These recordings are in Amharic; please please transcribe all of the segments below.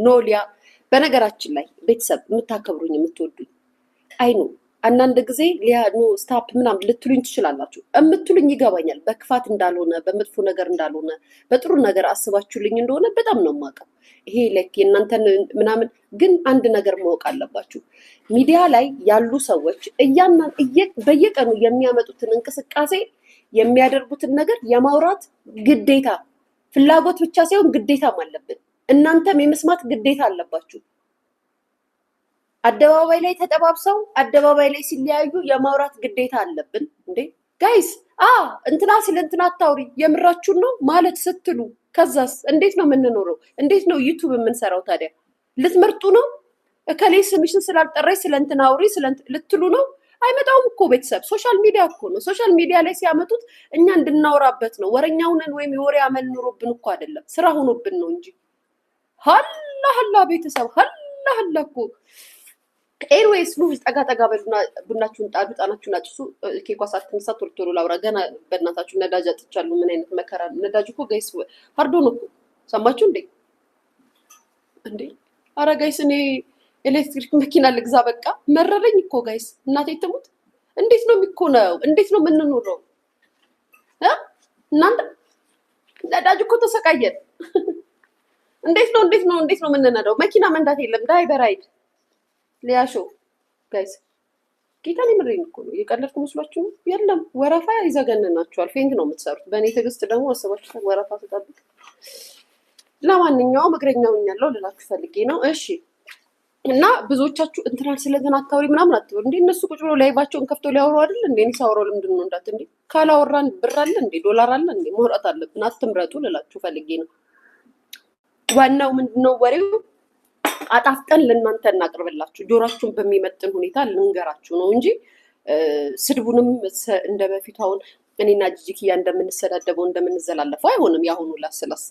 ኖሊያ በነገራችን ላይ ቤተሰብ የምታከብሩኝ የምትወዱኝ አይኑ አንዳንድ ጊዜ ሊያ ኖ ስታፕ ምናምን ልትሉኝ ትችላላችሁ። የምትሉኝ ይገባኛል። በክፋት እንዳልሆነ በመጥፎ ነገር እንዳልሆነ በጥሩ ነገር አስባችሁልኝ እንደሆነ በጣም ነው የማውቀው። ይሄ ላይክ የእናንተን ምናምን ግን አንድ ነገር ማወቅ አለባችሁ። ሚዲያ ላይ ያሉ ሰዎች በየቀኑ የሚያመጡትን እንቅስቃሴ የሚያደርጉትን ነገር የማውራት ግዴታ ፍላጎት ብቻ ሳይሆን ግዴታም አለብን። እናንተም የመስማት ግዴታ አለባችሁ። አደባባይ ላይ ተጠባብሰው አደባባይ ላይ ሲለያዩ የማውራት ግዴታ አለብን እንዴ ጋይስ። እንትና ስለ እንትና አታውሪ የምራችሁን ነው ማለት ስትሉ ከዛስ እንዴት ነው የምንኖረው? እንዴት ነው ዩቲዩብ የምንሰራው? ታዲያ ልትመርጡ ነው? እከሌ ስምሽን ስላልጠራሽ ስለ እንትና አውሪ ልትሉ ነው? አይመጣውም እኮ ቤተሰብ። ሶሻል ሚዲያ እኮ ነው። ሶሻል ሚዲያ ላይ ሲያመጡት እኛ እንድናወራበት ነው። ወረኛውንን ወይም የወሬ አመል ኑሮብን እኮ አይደለም፣ ስራ ሆኖብን ነው እንጂ ሀላ ቤተሰብ ሀላ እኮ ኤርዌይስ ሉ ጠጋ በሉና ቡናችሁን ጣዱ፣ ጣናችሁን አጭሱ። ኬኳ ሳትነሳ ቶሎ ቶሎ ላውራ። ገና በእናታችሁ ነዳጅ አጥቻለሁ። ምን አይነት መከራ! ነዳጅ እኮ ጋይስ ሀርዶ ነው እኮ። ሰማችሁ እንዴ? አረ ጋይስ እኔ ኤሌክትሪክ መኪና ልግዛ በቃ መረረኝ እኮ ጋይስ። እናቴ ትሙት። እንዴት ነው የሚኮነው? እንዴት ነው የምንኖረው? እናንተ ነዳጅ እኮ ተሰቃየን። እንዴት ነው የምንነዳው? መኪና መንዳት የለም ዳይበራይድ ሊያሾ ጋይስ ጌታን የምሬን እኮ ነው። የቀለድኩ መስሏችሁ ነው? የለም ወረፋ ይዘገንናችኋል። ፌንት ነው የምትሰሩት። በእኔ ትዕግስት ደግሞ አስባችሁ ወረፋ ተጠብቅ። ለማንኛውም እግረኛው ያለው ልላችሁ ፈልጌ ነው። እሺ እና ብዙዎቻችሁ እንትናል ስለዚህ አታውሪ ምናምን አትበሉ እንዴ። እነሱ ቁጭ ብሎ ላይቫቸውን ከፍተው ሊያወሩ አይደል እንዴ? እኔ ሳወራው ለምንድን ነው እንዳት እንዴ? ካላወራን ብር አለ እንዴ? ዶላር አለ እንዴ? መውጣት አለብን። አትምረጡ ልላችሁ ፈልጌ ነው። ዋናው ምንድነው ወሬው አጣፍጠን ለእናንተ እናቅርብላችሁ። ጆሯችሁን በሚመጥን ሁኔታ ልንገራችሁ ነው እንጂ ስድቡንም እንደበፊቱ አሁን እኔና ጂጂኪያ እንደምንሰዳደበው እንደምንዘላለፈው አይሆንም። ያሁኑ ላስላስ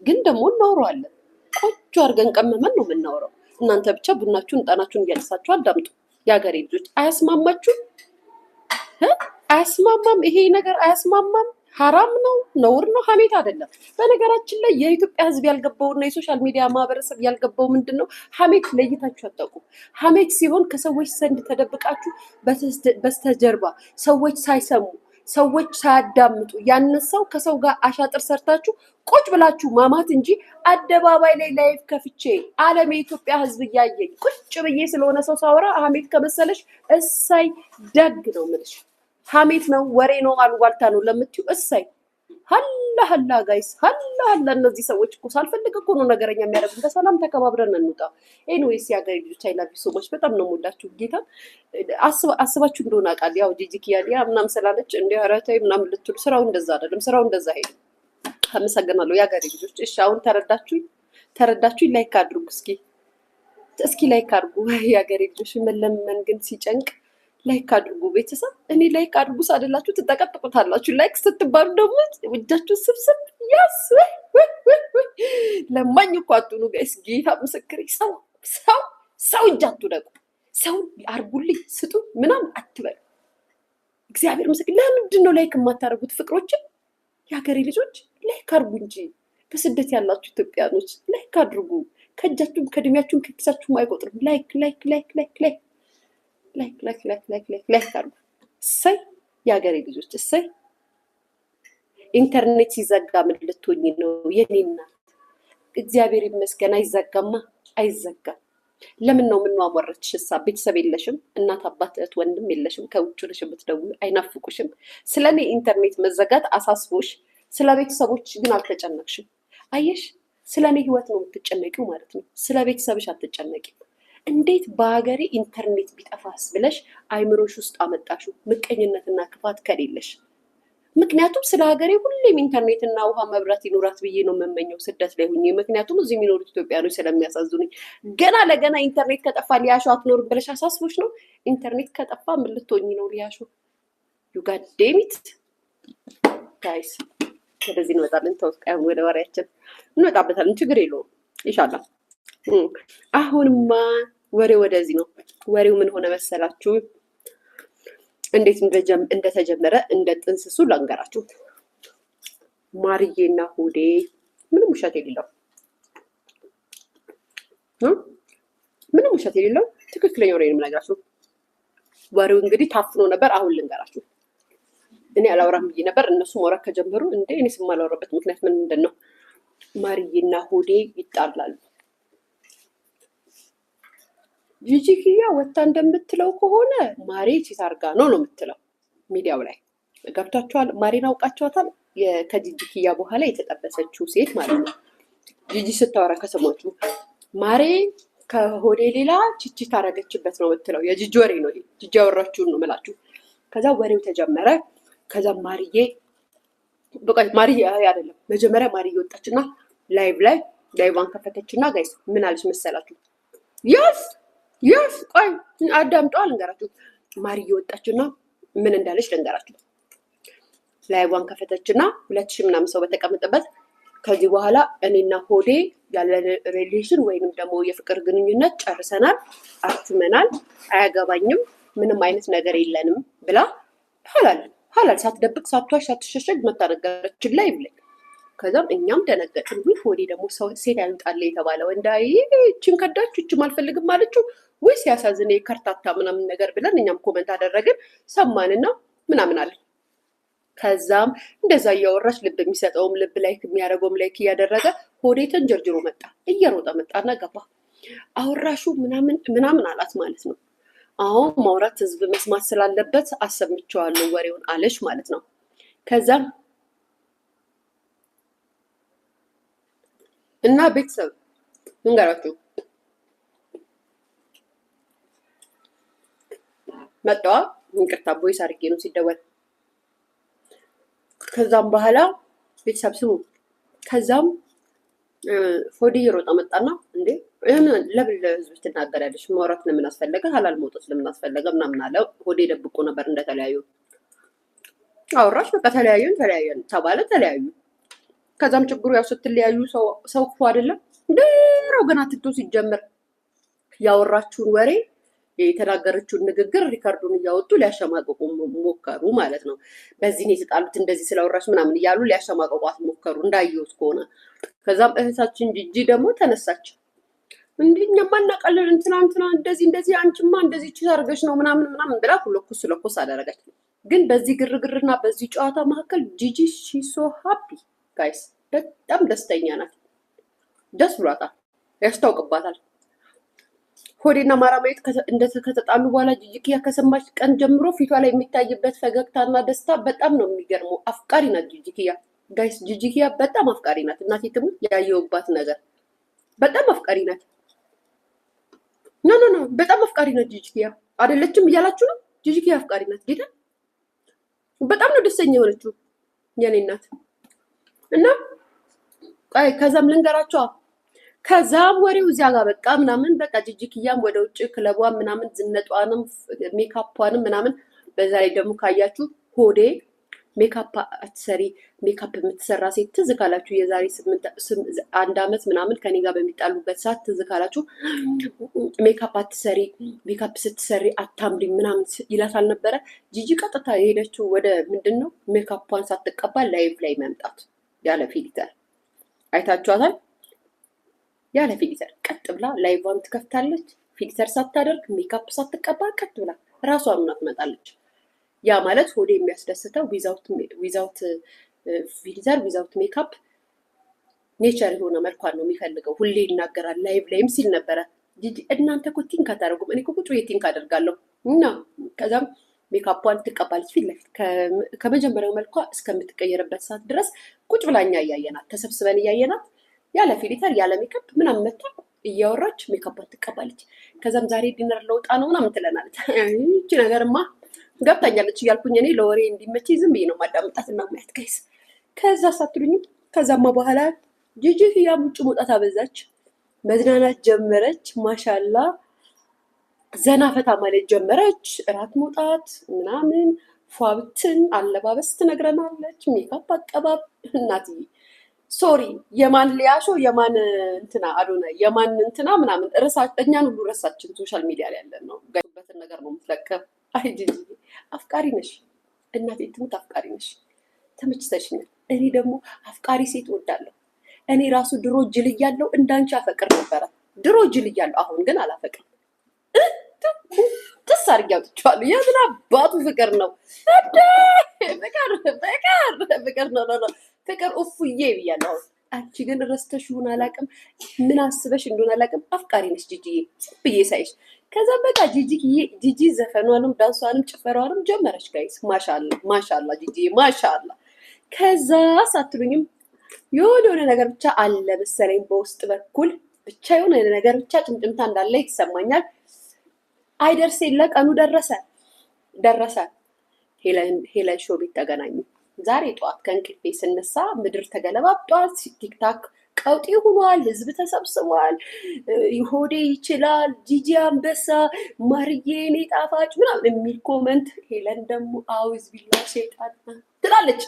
ግን ደግሞ እናወራዋለን። ቆጆ አድርገን ቀመመን ነው የምናወራው። እናንተ ብቻ ቡናችሁን ጣናችሁን እያነሳችሁ አዳምጡ። የሀገሬ ልጆች አያስማማችሁም? አያስማማም? ይሄ ነገር አያስማማም? ሀራም ነው፣ ነውር ነው፣ ሀሜት አይደለም። በነገራችን ላይ የኢትዮጵያ ሕዝብ ያልገባውና የሶሻል ሚዲያ ማህበረሰብ ያልገባው ምንድን ነው? ሀሜት ለይታችሁ አታውቁም። ሀሜት ሲሆን ከሰዎች ዘንድ ተደብቃችሁ በስተጀርባ ሰዎች ሳይሰሙ ሰዎች ሳያዳምጡ ያንን ሰው ከሰው ጋር አሻጥር ሰርታችሁ ቁጭ ብላችሁ ማማት እንጂ አደባባይ ላይ ላይፍ ከፍቼ ዓለም የኢትዮጵያ ሕዝብ እያየኝ ቁጭ ብዬ ስለሆነ ሰው ሳወራ ሀሜት ከመሰለሽ እሳይ ደግ ነው የምልሽ። ሀሜት ነው፣ ወሬ ነው፣ አሉባልታ ነው ለምትዩ እሳይ ሀላ ጋይስ ሀላ እነዚህ ሰዎች እኮ ሳልፈልግ እኮ ነው ነገረኛ የሚያደርጉን። በሰላም ተከባብረን እንውጣ። ኤኒዌይስ የሀገሬ ልጆች አይ ላቭ ዩ ሶ ማች በጣም ነው የምወዳችሁ። ጌታ አስባችሁ እንደሆነ አውቃለሁ። ያው ጂጂኪያ ሊያ ምናምን ስላለች እንዲህ ኧረ ተይ ምናምን ልትሉ፣ ስራው እንደዛ አይደለም። ስራው እንደዛ ሄዱ። አመሰግናለሁ የሀገሬ ልጆች። እሺ አሁን ተረዳችሁኝ? ላይክ አድርጉ እስኪ ላይክ አድርጉ የሀገሬ ልጆች። መለመን ግን ሲጨንቅ ላይክ አድርጉ ቤተሰብ። እኔ ላይክ አድርጉ ሳደላችሁ ትጠቀጥቁታላችሁ። ላይክ ስትባሉ ደግሞ እጃችሁ ስብስብ ያስ ለማኝ እኮ አትሁኑ ጋይስ። ጌታ ምስክሬ። ሰው እጅ አትውደቁ። ሰው አርጉልኝ ስጡ ምናምን አትበሉ። እግዚአብሔር ምስክር። ለምንድን ነው ላይክ የማታደርጉት ፍቅሮችን? የሀገሬ ልጆች ላይክ አድርጉ እንጂ። በስደት ያላችሁ ኢትዮጵያኖች ላይክ አድርጉ። ከእጃችሁም ከእድሜያችሁም ከኪሳችሁም አይቆጥርም። ላይክ አድርጉ። እሰይ የሀገሬ ልጆች እሰይ። ኢንተርኔት ሲዘጋ ምን ልትሆኝ ነው የኔ እናት? እግዚአብሔር ይመስገን አይዘጋም። ለምን ነው የምንዋወረች? ቤተሰብ የለሽም? እናት አባት እህት ወንድም የለሽም? ከውጭ ነሽ የምትደውሉ አይናፍቁሽም? ስለ እኔ ኢንተርኔት መዘጋት አሳስቦሽ ስለ ቤተሰቦች ግን አልተጨነቅሽም። አየሽ፣ ስለ እኔ ህይወት ነው የምትጨነቂው ማለት ነው። ስለ ቤተሰብሽ አትጨነቂም። እንዴት በሀገሬ ኢንተርኔት ቢጠፋስ ብለሽ አይምሮሽ ውስጥ አመጣሽው? ምቀኝነትና ክፋት ከሌለሽ። ምክንያቱም ስለ ሀገሬ ሁሌም ኢንተርኔትና ውሃ መብራት ይኖራት ብዬ ነው የምመኘው ስደት ላይ ሁኜ። ምክንያቱም እዚህ የሚኖሩት ኢትዮጵያኖች ስለሚያሳዝኑኝ። ገና ለገና ኢንተርኔት ከጠፋ ሊያሾ አትኖርም ብለሽ አሳስቦች ነው? ኢንተርኔት ከጠፋ ምን ልትሆኚ ነው ሊያሾ? ዩ ጋድ ዴሚት ጋይስ። ወደዚህ እንመጣለን። ተወስቃይ ወደ ወሬያችን እንመጣበታለን። ችግር የለውም ኢንሻአላህ። አሁንማ ወሬው ወደዚህ ነው። ወሬው ምን ሆነ መሰላችሁ? እንዴት እንደተጀመረ እንደ ጥንስሱ ላንገራችሁ። ማርዬና ሆዴ ምንም ውሸት የሌለው ምንም ውሸት የሌለው ትክክለኛ ወሬ ነው የምነግራችሁ። ወሬው እንግዲህ ታፍኖ ነበር። አሁን ልንገራችሁ። እኔ አላወራም ብዬ ነበር። እነሱ ማውራት ከጀመሩ እንደ እኔ የማላወራበት ምክንያት ምንድን ነው? ማርዬና ሆዴ ይጣላሉ። ጂጂኪያ ወታ እንደምትለው ከሆነ ማሬ ቺት አርጋ ነው የምትለው ሚዲያው ላይ ገብታችኋል። ማሬን አውቃችኋታል? ከጂጂኪያ በኋላ የተጠበሰችው ሴት ማለት ነው። ጂጂ ስታወራ ከሰማችሁ ማሬ ከሆዴ ሌላ ቺቺ ታረገችበት ነው የምትለው። የጂጂ ወሬ ነው ይሄ። ጂጂ ያወራችሁን ነው የምላችሁ። ከዛ ወሬው ተጀመረ። ከዛ ማርዬ በቃ ማርዬ አይደለም መጀመሪያ ማርዬ ወጣችና ላይቫን ከፈተችና ጋይስ ምን አለች መሰላችሁ? ያስ ቆይ አዳምጠዋል ልንገራችሁ። ማርዬ ወጣችና ምን እንዳለች ልንገራችሁ። ላይቫን ከፈተችና 2000 ምናምን ሰው በተቀመጠበት ከዚህ በኋላ እኔና ሆዴ ያለን ሪሌሽን ወይንም ደግሞ የፍቅር ግንኙነት ጨርሰናል፣ አትመናል፣ አያገባኝም፣ ምንም አይነት ነገር የለንም ብላ ሀላል ሳትደብቅ ሳትዋሽ ሳትሸሸግ መታነገረችን ላይ ብለን ከዛም እኛም ደነገጥን። ወይ ሆዴ ደግሞ ሴት ያምጣለ የተባለ ወንዳ እችን ከዳችሁ እችም አልፈልግም አለችው ወይ ሲያሳዝን ከርታታ ምናምን ነገር ብለን እኛም ኮመንት አደረግን። ሰማንና ምናምን አለ። ከዛም እንደዛ እያወራች ልብ የሚሰጠውም ልብ ላይክ የሚያደርገውም ላይክ እያደረገ ሆዴ ተንጀርጅሮ መጣ፣ እየሮጠ መጣና ገባ። አወራሹ ምናምን አላት ማለት ነው። አሁን ማውራት ህዝብ መስማት ስላለበት አሰምቼዋለሁ ወሬውን አለሽ ማለት ነው። ከዛም እና ቤተሰብ እንገራችሁ መጣዋ። እንቅርታ ቦይስ አድርጌ ነው ሲደወል። ከዛም በኋላ ቤተሰብ ስሙ። ከዛም ሆዴ እየሮጠ መጣና እንዴ ለምን ለህዝብ ትናገሪያለሽ? ማውራት ለምን አስፈለገ? ሀላል መውጣት ለምን አስፈለገ? ምናምን አለ። ሆዴ ደብቆ ነበር እንደተለያዩ አወራሽ። በቃ ተለያየን ተባለ፣ ተለያዩ። ከዛም ችግሩ ያው ስትለያዩ ሰው ክፉ አይደለም። ድሮ ገና ቲክቶክ ሲጀምር ያወራችሁን ወሬ የተናገረችውን ንግግር ሪካርዱን እያወጡ ሊያሸማቀቁ ሞከሩ ማለት ነው። በዚህ ነው የተጣሉት እንደዚህ ስለወራሽ ምናምን እያሉ ሊያሸማቀቋት ሞከሩ እንዳየሁት ከሆነ። ከዛም እህታችን ጂጂ ደግሞ ተነሳች። እንዴ እኛማ እናውቃለን እንትና እንደዚህ አንቺማ እንደዚህ ቺት አድርገሽ ነው ምናምን ብላ ለኩስ አደረገች። ግን በዚህ ግርግርና በዚህ ጨዋታ መካከል ጂጂ ሺሶ ሃፒ ጋይስ በጣም ደስተኛ ናት። ደስ ብሏታል፣ ያስታውቅባታል። ሆዴና ማራማየት ከተጣሉ በኋላ ጂጂኪያ ከሰማች ቀን ጀምሮ ፊቷ ላይ የሚታይበት ፈገግታና ደስታ በጣም ነው የሚገርመው። አፍቃሪ ናት ጂጂኪያ ጋይስ። ጂጂኪያ በጣም አፍቃሪ ናት። እናቴ ትሙት ያየሁባት ነገር በጣም አፍቃሪ ናት። ኖ በጣም አፍቃሪ ናት ጂጂኪያ። አይደለችም እያላችሁ ነው? ጂጂኪያ አፍቃሪ ናት። ጌታ በጣም ነው ደስተኛ የሆነችው የኔ እናት። እና ከዛም ልንገራቸው። ከዛም ወሬው እዚያ ጋር በቃ ምናምን በቃ ጂጂኪያም ወደ ውጭ ክለቧን ምናምን ዝነጧንም ሜካፓንም ምናምን። በዛ ላይ ደግሞ ካያችሁ ሆዴ ሜካፕ አትሰሪ፣ ሜካፕ የምትሰራ ሴት ትዝ ካላችሁ የዛሬ 1 ዓመት ምናምን ከኔ ጋር በሚጣሉበት ሰዓት ትዝ ካላችሁ ሜካፕ አትሰሪ፣ ሜካፕ ስትሰሪ አታምሪ ምናምን ይላት አልነበረ? ጂጂ ቀጥታ የሄደችው ወደ ምንድን ነው ሜካፓን ሳትቀባ ላይቭ ላይ መምጣት ያለ ፊልተር አይታችኋታል። ያለ ፊልተር ቀጥ ብላ ላይቫን ትከፍታለች። ፊልተር ሳታደርግ ሜካፕ ሳትቀባ ቀጥ ብላ ራሷን ትመጣለች። ያ ማለት ሆዴ የሚያስደስተው ዊዛውት ፊልተር ዊዛውት ሜካፕ ኔቸር የሆነ መልኳን ነው የሚፈልገው። ሁሌ ይናገራል። ላይቭ ላይም ሲል ነበረ ጂጂ እናንተ እኮ ቲንክ አታደርጉም፣ እኔ እኮ ቁጭ ብዬ ቲንክ አደርጋለሁ። እና ከዛም ሜካፑን ትቀባለች ፊት ለፊት ከመጀመሪያው መልኳ እስከምትቀየርበት ሰዓት ድረስ ቁጭ ብላኛ እያየናት ተሰብስበን እያየናት ያለ ፊልተር ያለ ሜካፕ ምናምን መታ እያወራች ሜካፑን ትቀባለች። ከዛም ዛሬ ዲነር ለውጣ ነው ምናምን ትለናለች። ይቺ ነገርማ ገብታኛለች እያልኩኝ እኔ ለወሬ እንዲመቸኝ ዝም ብዬ ነው ማዳመጣት እና ማየት ጋይስ። ከዛ ሳትሉኝ ከዛማ በኋላ ጂጂኪያ ውጭ መውጣት አበዛች፣ መዝናናት ጀመረች። ማሻላ ዘና ፈታ ማለት ጀመረች። እራት መውጣት ምናምን ፏብትን አለባበስ ትነግረናለች። ሜካፕ አቀባብ እናትዬ ሶሪ የማን ሊያሾ የማን እንትና አዶና የማን እንትና ምናምን እኛን ሁሉ ረሳችን። ሶሻል ሚዲያ ላይ ያለን ነው ጋይበትን ነገር ነው የምትለቀም። አይ ጂጂ አፍቃሪ ነሽ እናቴ ትሙት አፍቃሪ ነሽ፣ ተመችተሽኛል። እኔ ደግሞ አፍቃሪ ሴት እወዳለሁ። እኔ ራሱ ድሮ ጅል እያለሁ እንዳንቺ አፈቅር ነበረ። ድሮ ጅል እያለሁ፣ አሁን ግን አላፈቅም። ጥስ አድርጌ አውጥቼዋለሁ። የምን አባቱ ፍቅር ነው እንዴ? ፍቅር ነው ፍቅር እፉዬ ብያለሁ። አንቺ ግን ረስተሽ ይሁን አላውቅም፣ ምን አስበሽ እንደሆነ አላውቅም። አፍቃሪ ነሽ ጂጂዬ ብዬ ሳይሽ፣ ከዛ በቃ ጂጂ ዘፈኗንም ዳንሷንም ጭፈሯንም ጀመረች። ጋይስ ማሻላ ጂጂዬ ማሻላ። ከዛ ሳትሉኝም የሆነ ነገር ብቻ አለ መሰለኝ በውስጥ በኩል ብቻ የሆነ ነገር ብቻ ጭምጭምታ እንዳለ ይሰማኛል። አይደርስ የለ ቀኑ ደረሰ። ሄለን ሾው ቤት ተገናኙ። ዛሬ ጠዋት ከእንቅልፌ ስነሳ ምድር ተገለባብጧል። ቲክታክ ቀውጢ ሆኗል። ህዝብ ተሰብስቧል። ሆዴ ይችላል፣ ጂጂ አንበሳ፣ ማርዬ እኔ ጣፋጭ ምናምን የሚል ኮመንት። ሄለን ደግሞ አውዝ ቢላ ሸይጣን ትላለች።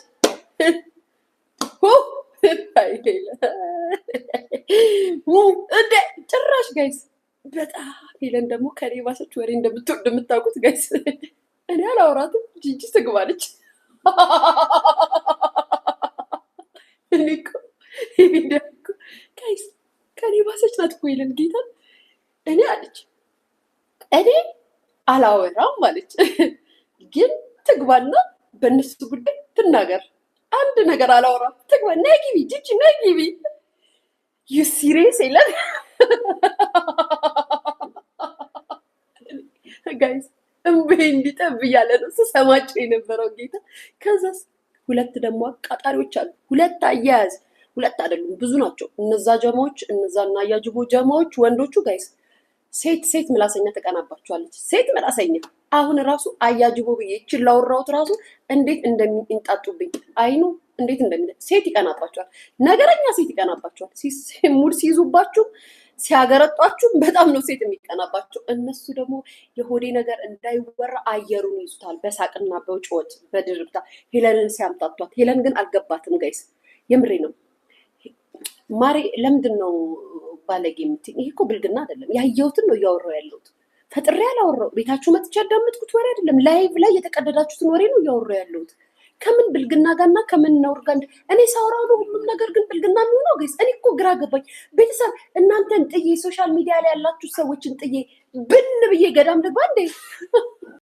እንደ ጭራሽ ጋይስ በጣም ሄለን ደግሞ ከኔ ባሰች ወሬ እንደምትወድ የምታውቁት ጋይስ። እኔ አላወራትም፣ ጂጂ ትግባለች። እኔ እኮ ጋይስ ከኔ ባሰች ናት እኮ ሄለን ጌታን። እኔ አለች እኔ አላወራም አለች፣ ግን ትግባና በእነሱ ጉዳይ ትናገር። አንድ ነገር አላወራም፣ ትግባ። ነይ ግቢ ጂጂ ነይ ግቢ። ዩ ሲሪየስ ሄለን ጋይስ እምቤ እንዲጠብ እያለ ነው ስሰማቸው የነበረው ጌታ። ከዛስ ሁለት ደግሞ አቃጣሪዎች አሉ። ሁለት አያያዝ፣ ሁለት አይደሉም ብዙ ናቸው። እነዛ ጀማዎች፣ እነዛና አያጅቦ ጀማዎች ወንዶቹ ጋይስ። ሴት ምላሰኛ ተቀናባቸዋለች። ሴት ምላሰኛ አሁን ራሱ አያጅቦ ብዬ ይችል ላወራሁት ራሱ እንዴት እንደሚንጣጡብኝ አይኑ እንዴት ሴት ይቀናባቸዋል። ነገረኛ ሴት ይቀናባቸዋል። ሙድ ሲይዙባችሁ ሲያገረጧችሁ በጣም ነው ሴት የሚቀናባቸው። እነሱ ደግሞ የሆዴ ነገር እንዳይወራ አየሩን ይዙታል በሳቅና በጩኸት በድርብታ ሄለንን ሲያምጣቷት። ሄለን ግን አልገባትም ጋይስ፣ የምሬ ነው። ማሪ ለምንድን ነው ባለጌ የምትይኝ? ይሄ እኮ ብልግና አይደለም። ያየሁትን ነው እያወራሁ ያለሁት። ፈጥሬ አላወራሁ። ቤታችሁ መጥቼ ያዳመጥኩት ወሬ አይደለም። ላይቭ ላይ የተቀደዳችሁትን ወሬ ነው እያወራሁ ያለሁት። ከምን ብልግና ጋርና ከምን ነውር ጋር እኔ ሳውራው ነው ሁሉም ነገር ግን ብልግና የሚሆነው ጋይስ። እኔ እኮ ግራ ገባኝ። ቤተሰብ እናንተን ጥዬ ሶሻል ሚዲያ ላይ ያላችሁ ሰዎችን ጥዬ ብን ብዬ ገዳም ልግባ እንዴ?